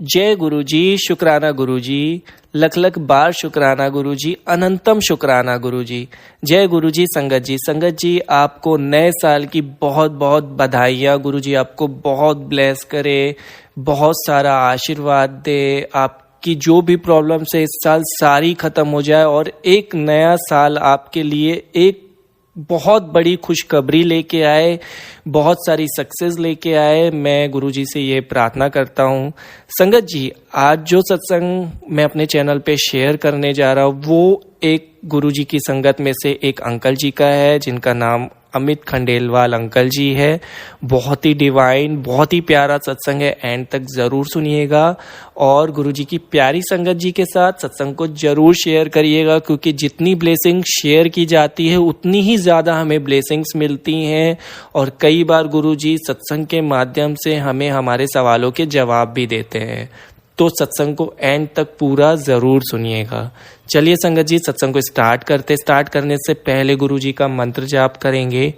जय गुरु जी, शुक्राना गुरु जी, लख लख बार शुक्राना गुरु जी, अनंतम शुक्राना गुरु जी। जय गुरु जी। संगत जी आपको नए साल की बहुत बहुत बधाइयाँ। गुरु जी आपको बहुत ब्लेस करे, बहुत सारा आशीर्वाद दे, आपकी जो भी प्रॉब्लम्स है इस साल सारी खत्म हो जाए और एक नया साल आपके लिए एक बहुत बड़ी खुशखबरी लेके आए, बहुत सारी सक्सेस लेके आए। मैं गुरुजी से ये प्रार्थना करता हूँ। संगत जी, आज जो सत्संग मैं अपने चैनल पे शेयर करने जा रहा हूँ वो एक गुरुजी की संगत में से एक अंकल जी का है, जिनका नाम अमित खंडेलवाल अंकल जी है। बहुत ही डिवाइन, बहुत ही प्यारा सत्संग है, एंड तक ज़रूर सुनिएगा और गुरुजी की प्यारी संगत जी के साथ सत्संग को ज़रूर शेयर करिएगा, क्योंकि जितनी ब्लेसिंग शेयर की जाती है उतनी ही ज़्यादा हमें ब्लेसिंग्स मिलती हैं। और कई बार गुरुजी सत्संग के माध्यम से हमें हमारे सवालों के जवाब भी देते हैं। तो सत्संग को एंड तक पूरा ज़रूर सुनिएगा। चलिए संगत जी, सत्संग को स्टार्ट करने से पहले गुरुजी का मंत्र जाप करेंगे।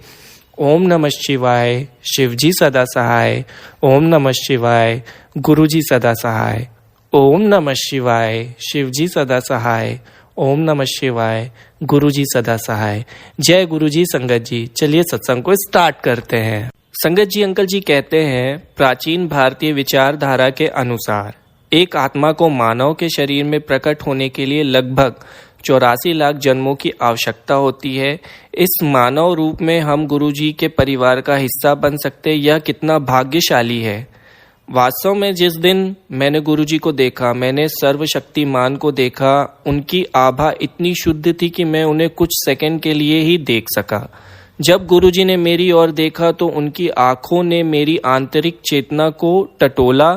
ओम नमः शिवाय, शिवजी सदा सहाय। ओम नमः शिवाय, गुरुजी सदा सहाय। ओम नमः शिवाय, शिवजी सदा सहाय। ओम नमः शिवाय, गुरुजी सदा सहाय। जय गुरुजी। संगत जी, चलिए सत्संग को स्टार्ट करते हैं। संगत जी, अंकल जी कहते हैं, प्राचीन भारतीय विचारधारा के अनुसार एक आत्मा को मानव के शरीर में प्रकट होने के लिए लगभग 84 लाख जन्मों की आवश्यकता होती है। इस मानव रूप में हम गुरुजी के परिवार का हिस्सा बन सकते हैं, यह कितना भाग्यशाली है। वास्तव में जिस दिन मैंने गुरुजी को देखा, मैंने सर्वशक्तिमान को देखा, उनकी आभा इतनी शुद्ध थी कि मैं उन्हें कुछ सेकंड के लिए ही देख सका। जब गुरुजी ने मेरी ओर देखा तो उनकी आंखों ने मेरी आंतरिक चेतना को टटोला।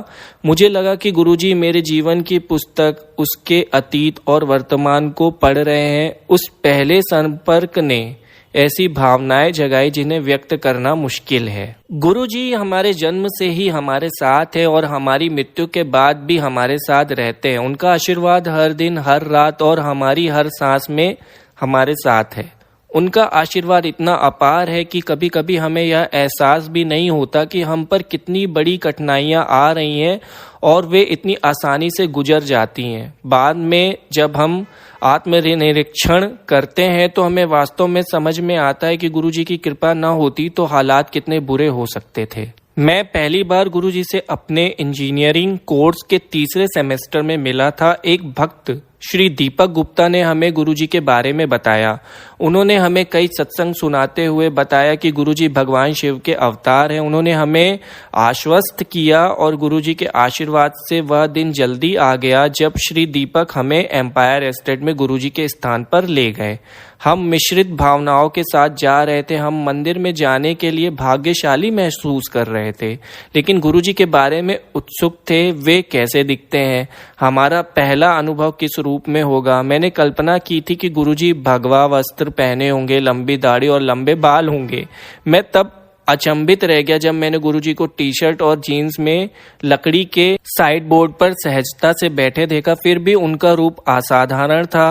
मुझे लगा कि गुरुजी मेरे जीवन की पुस्तक, उसके अतीत और वर्तमान को पढ़ रहे हैं। उस पहले संपर्क ने ऐसी भावनाएं जगाई जिन्हें व्यक्त करना मुश्किल है। गुरुजी हमारे जन्म से ही हमारे साथ है और हमारी मृत्यु के बाद भी हमारे साथ रहते हैं। उनका आशीर्वाद हर दिन, हर रात और हमारी हर सांस में हमारे साथ है। उनका आशीर्वाद इतना अपार है कि कभी कभी हमें यह एहसास भी नहीं होता कि हम पर कितनी बड़ी कठिनाइयां आ रही हैं और वे इतनी आसानी से गुजर जाती हैं। बाद में जब हम आत्मनिरीक्षण करते हैं तो हमें वास्तव में समझ में आता है कि गुरुजी की कृपा न होती तो हालात कितने बुरे हो सकते थे। मैं पहली बार गुरुजी से अपने इंजीनियरिंग कोर्स के तीसरे सेमेस्टर में मिला था। एक भक्त श्री दीपक गुप्ता ने हमें गुरुजी के बारे में बताया। उन्होंने हमें कई सत्संग सुनाते हुए बताया कि गुरुजी भगवान शिव के अवतार हैं। उन्होंने हमें आश्वस्त किया और गुरुजी के आशीर्वाद से वह दिन जल्दी आ गया जब श्री दीपक हमें एम्पायर एस्टेट में गुरुजी के स्थान पर ले गए। हम मिश्रित भावनाओं के साथ जा रहे थे। हम मंदिर में जाने के लिए भाग्यशाली महसूस कर रहे थे, लेकिन गुरुजी के बारे में उत्सुक थे। वे कैसे दिखते हैं, हमारा पहला अनुभव किस रूप में होगा। मैंने कल्पना की थी कि गुरुजी भगवा वस्त्र पहने होंगे, लंबी दाढ़ी और लंबे बाल होंगे। मैं तब अचंभित रह गया जब मैंने गुरुजी को टी शर्ट और जीन्स में लकड़ी के साइड बोर्ड पर सहजता से बैठे देखा। फिर भी उनका रूप असाधारण था।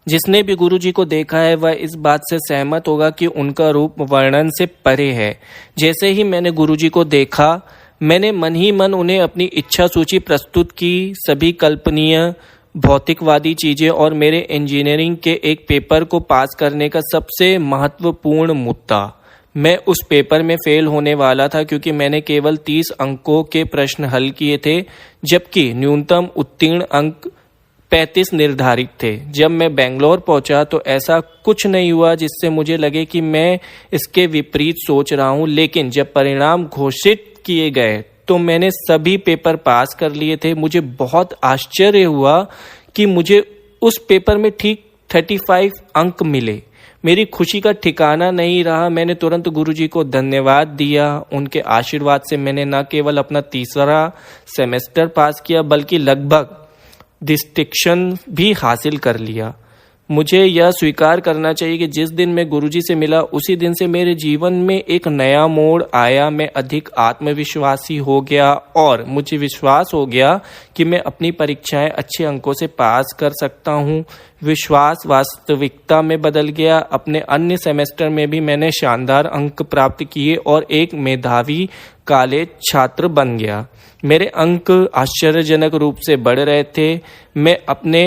जिसने भी गुरुजी को देखा है वह इस बात से सहमत होगा कि उनका रूप वर्णन से परे है। जैसे ही मैंने गुरुजी को देखा, मैंने मन ही मन उन्हें अपनी इच्छा सूची प्रस्तुत की। सभी कल्पनीय भौतिकवादी चीजें और मेरे इंजीनियरिंग के एक पेपर को पास करने का सबसे महत्वपूर्ण मुद्दा। मैं उस पेपर में फेल होने वाला था क्योंकि मैंने केवल 30 अंकों के प्रश्न हल किए थे, जबकि न्यूनतम उत्तीर्ण अंक 35 निर्धारित थे। जब मैं बेंगलोर पहुंचा तो ऐसा कुछ नहीं हुआ जिससे मुझे लगे कि मैं इसके विपरीत सोच रहा हूं, लेकिन जब परिणाम घोषित किए गए तो मैंने सभी पेपर पास कर लिए थे। मुझे बहुत आश्चर्य हुआ कि मुझे उस पेपर में ठीक 35 अंक मिले। मेरी खुशी का ठिकाना नहीं रहा। मैंने तुरंत गुरुजी को धन्यवाद दिया। उनके आशीर्वाद से मैंने न केवल अपना तीसरा सेमेस्टर पास किया बल्कि लगभग डिस्टिंक्शन भी हासिल कर लिया। मुझे यह स्वीकार करना चाहिए कि जिस दिन मैं गुरुजी से मिला उसी दिन से मेरे जीवन में एक नया मोड़ आया। मैं अधिक आत्मविश्वासी हो गया और मुझे विश्वास हो गया कि मैं अपनी परीक्षाएं अच्छे अंकों से पास कर सकता हूं। विश्वास वास्तविकता में बदल गया। अपने अन्य सेमेस्टर में भी मैंने शानदार अंक प्राप्त किए और एक मेधावी कॉलेज छात्र बन गया। मेरे अंक आश्चर्यजनक रूप से बढ़ रहे थे। मैं अपने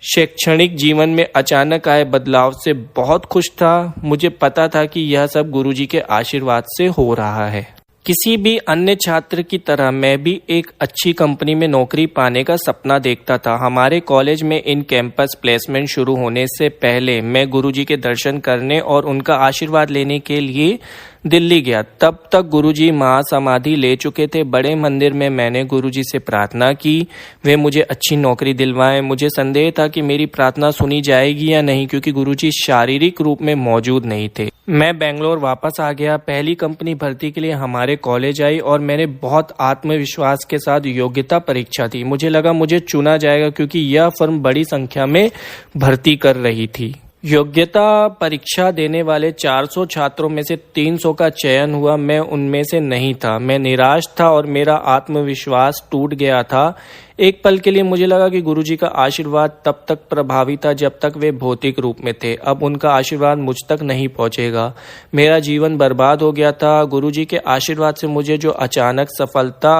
शैक्षणिक जीवन में अचानक आए बदलाव से बहुत खुश था। मुझे पता था कि यह सब गुरुजी के आशीर्वाद से हो रहा है। किसी भी अन्य छात्र की तरह मैं भी एक अच्छी कंपनी में नौकरी पाने का सपना देखता था। हमारे कॉलेज में इन कैंपस प्लेसमेंट शुरू होने से पहले मैं गुरुजी के दर्शन करने और उनका आशीर्वाद लेने के लिए दिल्ली गया। तब तक गुरुजी महासमाधि ले चुके थे। बड़े मंदिर में मैंने गुरुजी से प्रार्थना की, वे मुझे अच्छी नौकरी दिलवाएं। मुझे संदेह था कि मेरी प्रार्थना सुनी जाएगी या नहीं, क्योंकि गुरुजी शारीरिक रूप में मौजूद नहीं थे। मैं बेंगलोर वापस आ गया। पहली कंपनी भर्ती के लिए हमारे कॉलेज आई और मैंने बहुत आत्मविश्वास के साथ योग्यता परीक्षा दी। मुझे लगा मुझे चुना जाएगा, क्योंकि यह फर्म बड़ी संख्या में भर्ती कर रही थी। योग्यता परीक्षा देने वाले 400 छात्रों में से 300 का चयन हुआ। मैं उनमें से नहीं था। मैं निराश था और मेरा आत्मविश्वास टूट गया था। एक पल के लिए मुझे लगा कि गुरुजी का आशीर्वाद तब तक प्रभावी था जब तक वे भौतिक रूप में थे। अब उनका आशीर्वाद मुझ तक नहीं पहुंचेगा। मेरा जीवन बर्बाद हो गया था। गुरुजी के आशीर्वाद से मुझे जो अचानक सफलता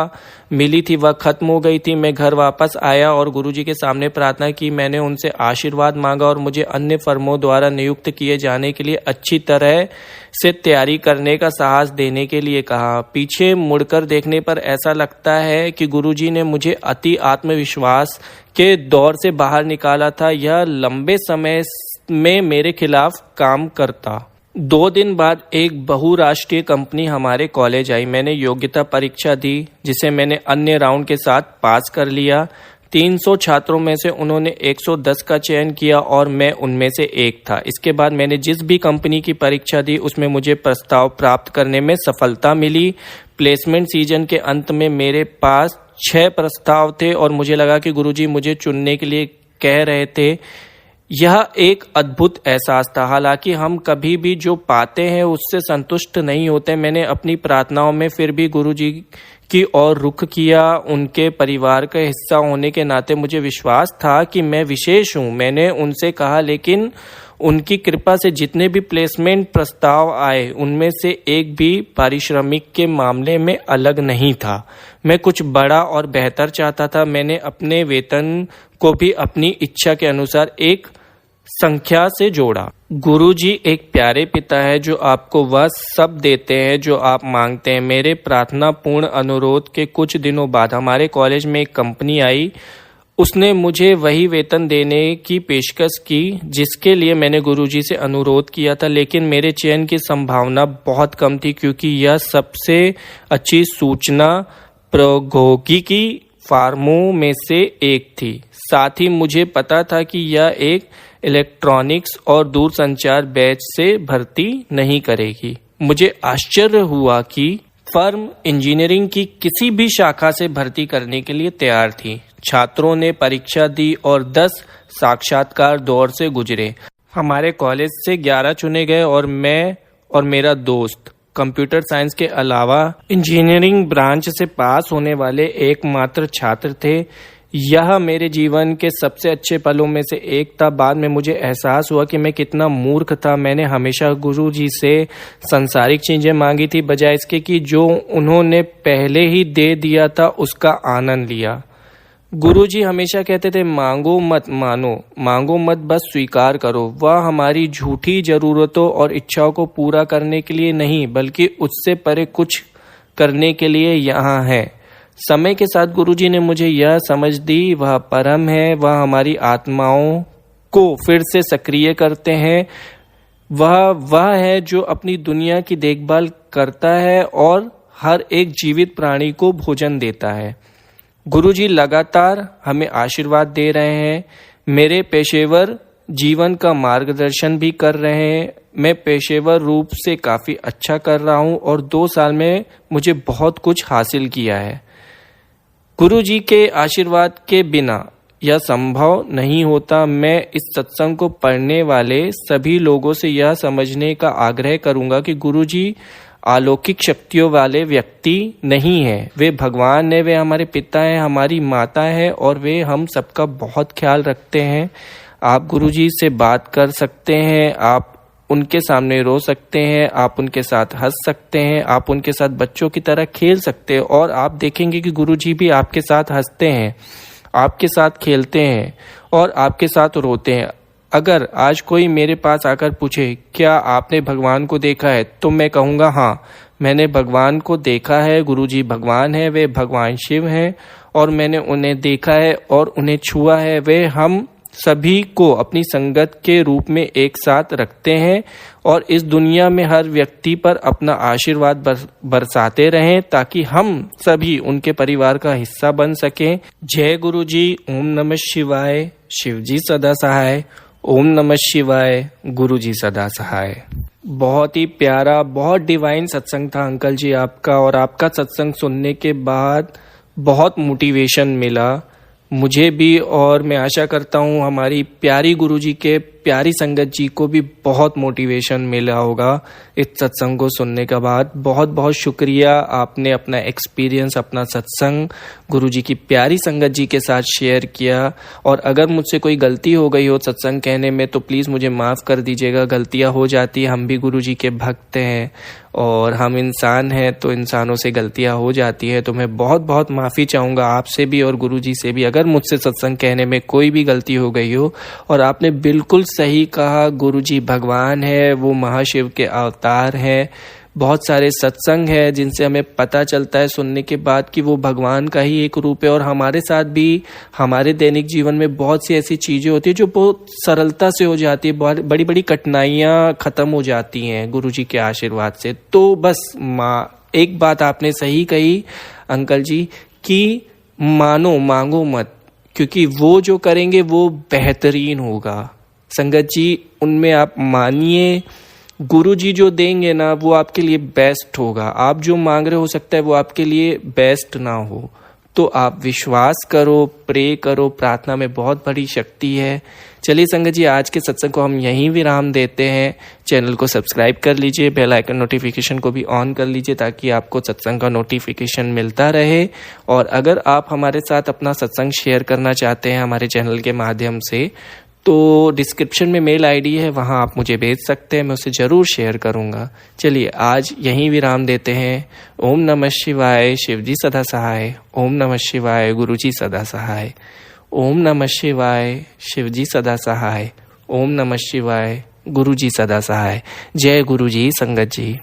मिली थी वह खत्म हो गई थी। मैं घर वापस आया और गुरुजी के सामने प्रार्थना की। मैंने उनसे आशीर्वाद मांगा और मुझे अन्य फर्मों द्वारा नियुक्त किए जाने के लिए अच्छी तरह से तैयारी करने का साहस देने के लिए कहा। पीछे मुड़कर देखने पर ऐसा लगता है कि गुरुजी ने मुझे अति आत्मविश्वास के दौर से बाहर निकाला था। यह लंबे समय में मेरे खिलाफ काम करता। 2 दिन बाद एक बहुराष्ट्रीय कंपनी हमारे कॉलेज आई। मैंने योग्यता परीक्षा दी, जिसे मैंने अन्य राउंड के साथ पास कर लिया। 300 छात्रों में से उन्होंने 110 का चयन किया और मैं उनमें से एक था। इसके बाद मैंने जिस भी कंपनी की परीक्षा दी उसमें मुझे प्रस्ताव प्राप्त करने में सफलता मिली। प्लेसमेंट सीजन के अंत में मेरे पास 6 प्रस्ताव थे और मुझे लगा कि गुरुजी मुझे चुनने के लिए कह रहे थे। यह एक अद्भुत एहसास था। हालांकि हम कभी भी जो पाते हैं उससे संतुष्ट नहीं होते। मैंने अपनी प्रार्थनाओं में फिर भी गुरुजी की ओर रुख किया। उनके परिवार का हिस्सा होने के नाते मुझे विश्वास था कि मैं विशेष हूँ। मैंने उनसे कहा, लेकिन उनकी कृपा से जितने भी प्लेसमेंट प्रस्ताव आए उनमें से एक भी पारिश्रमिक के मामले में अलग नहीं था। मैं कुछ बड़ा और बेहतर चाहता था। मैंने अपने वेतन को भी अपनी इच्छा के अनुसार एक संख्या से जोड़ा। गुरुजी एक प्यारे पिता है जो आपको वह सब देते हैं जो आप मांगते हैं। मेरे प्रार्थना पूर्ण अनुरोध के कुछ दिनों बाद हमारे कॉलेज में एक कंपनी आई। उसने मुझे वही वेतन देने की पेशकश की जिसके लिए मैंने गुरुजी से अनुरोध किया था, लेकिन मेरे चयन की संभावना बहुत कम थी, क्योंकि यह सबसे अच्छी सूचना प्रौद्योगिकी फर्मों में से एक थी। साथ ही मुझे पता था कि यह एक इलेक्ट्रॉनिक्स और दूरसंचार बैच से भर्ती नहीं करेगी। मुझे आश्चर्य हुआ कि फर्म इंजीनियरिंग की किसी भी शाखा से भर्ती करने के लिए तैयार थी। छात्रों ने परीक्षा दी और 10 साक्षात्कार दौर से गुजरे। हमारे कॉलेज से 11 चुने गए और मैं और मेरा दोस्त कंप्यूटर साइंस के अलावा इंजीनियरिंग ब्रांच से पास होने वाले एकमात्र छात्र थे। यह मेरे जीवन के सबसे अच्छे पलों में से एक था। बाद में मुझे एहसास हुआ कि मैं कितना मूर्ख था। मैंने हमेशा गुरुजी से सांसारिक चीजें मांगी थी, बजाय इसके कि जो उन्होंने पहले ही दे दिया था उसका आनंद लिया। गुरुजी हमेशा कहते थे, मांगो मत मानो, मांगो मत बस स्वीकार करो। वह हमारी झूठी जरूरतों और इच्छाओं को पूरा करने के लिए नहीं, बल्कि उससे परे कुछ करने के लिए यहाँ है। समय के साथ गुरुजी ने मुझे यह समझ दी, वह परम है। वह हमारी आत्माओं को फिर से सक्रिय करते हैं। वह है जो अपनी दुनिया की देखभाल करता है और हर एक जीवित प्राणी को भोजन देता है। गुरुजी लगातार हमें आशीर्वाद दे रहे हैं। मेरे पेशेवर जीवन का मार्गदर्शन भी कर रहे हैं। मैं पेशेवर रूप से काफ़ी अच्छा कर रहा हूँ और 2 साल में मुझे बहुत कुछ हासिल किया है। गुरुजी के आशीर्वाद के बिना यह संभव नहीं होता। मैं इस सत्संग को पढ़ने वाले सभी लोगों से यह समझने का आग्रह करूंगा कि गुरुजी अलौकिक शक्तियों वाले व्यक्ति नहीं है, वे भगवान है, वे हमारे पिता हैं, हमारी माता है और वे हम सबका बहुत ख्याल रखते हैं। आप गुरुजी से बात कर सकते हैं, आप उनके सामने रो सकते हैं, आप उनके साथ हंस सकते हैं, आप उनके साथ बच्चों की तरह खेल सकते हैं और आप देखेंगे कि गुरुजी भी आपके साथ हंसते हैं, आपके साथ खेलते हैं और आपके साथ रोते हैं। अगर आज कोई मेरे पास आकर पूछे क्या आपने भगवान को देखा है, तो मैं कहूँगा हाँ, मैंने भगवान को देखा है। गुरुजी भगवान है, वे भगवान शिव हैं और मैंने उन्हें देखा है और उन्हें छुआ है। वे हम सभी को अपनी संगत के रूप में एक साथ रखते हैं और इस दुनिया में हर व्यक्ति पर अपना आशीर्वाद बरसाते रहें ताकि हम सभी उनके परिवार का हिस्सा बन सकें। जय गुरुजी। ओम नमः शिवाय। शिवजी सदा सहाय। ओम नमः शिवाय। गुरुजी सदा सहाय। बहुत ही प्यारा, बहुत डिवाइन सत्संग था अंकल जी आपका, और आपका सत्संग सुनने के बाद बहुत मोटिवेशन मिला मुझे भी, और मैं आशा करता हूँ हमारी प्यारी गुरुजी के प्यारी संगत जी को भी बहुत मोटिवेशन मिला होगा इस सत्संग को सुनने के बाद। बहुत बहुत शुक्रिया, आपने अपना एक्सपीरियंस, अपना सत्संग गुरुजी की प्यारी संगत जी के साथ शेयर किया। और अगर मुझसे कोई गलती हो गई हो सत्संग कहने में तो प्लीज़ मुझे माफ़ कर दीजिएगा। गलतियाँ हो जाती है, हम भी गुरुजी के भक्त हैं और हम इंसान हैं, तो इंसानों से गलतियाँ हो जाती है। तो मैं बहुत बहुत माफ़ी चाहूँगा आपसे भी और गुरुजी से भी अगर मुझसे सत्संग कहने में कोई भी गलती हो गई हो। और आपने बिल्कुल सही कहा, गुरुजी भगवान है, वो महाशिव के अवतार हैं। बहुत सारे सत्संग है जिनसे हमें पता चलता है सुनने के बाद कि वो भगवान का ही एक रूप है। और हमारे साथ भी हमारे दैनिक जीवन में बहुत सी ऐसी चीज़ें होती है जो बहुत सरलता से हो जाती है, बहुत बड़ी बड़ी कठिनाइयाँ ख़त्म हो जाती हैं गुरुजी के आशीर्वाद से। तो बस एक बात आपने सही कही अंकल जी कि मांगो मत, क्योंकि वो जो करेंगे वो बेहतरीन होगा। संगत जी उनमें आप मानिए, गुरुजी जो देंगे ना वो आपके लिए बेस्ट होगा। आप जो मांग रहे हो सकता है वो आपके लिए बेस्ट ना हो, तो आप विश्वास करो, प्रे करो, प्रार्थना में बहुत बड़ी शक्ति है। चलिए संगत जी, आज के सत्संग को हम यहीं विराम देते हैं। चैनल को सब्सक्राइब कर लीजिए, बेल आइकन नोटिफिकेशन को भी ऑन कर लीजिए ताकि आपको सत्संग का नोटिफिकेशन मिलता रहे। और अगर आप हमारे साथ अपना सत्संग शेयर करना चाहते हैं हमारे चैनल के माध्यम से, तो डिस्क्रिप्शन में मेल आईडी है, वहाँ आप मुझे भेज सकते हैं, मैं उसे ज़रूर शेयर करूँगा। चलिए आज यहीं विराम देते हैं। ओम नमः शिवाय। शिवजी सदा सहाय। ओम नमः शिवाय। गुरुजी सदा सहाय। ओम नमः शिवाय। शिवजी सदा सहाय। ओम नमः शिवाय। गुरुजी सदा सहाय। जय गुरुजी संगत जी।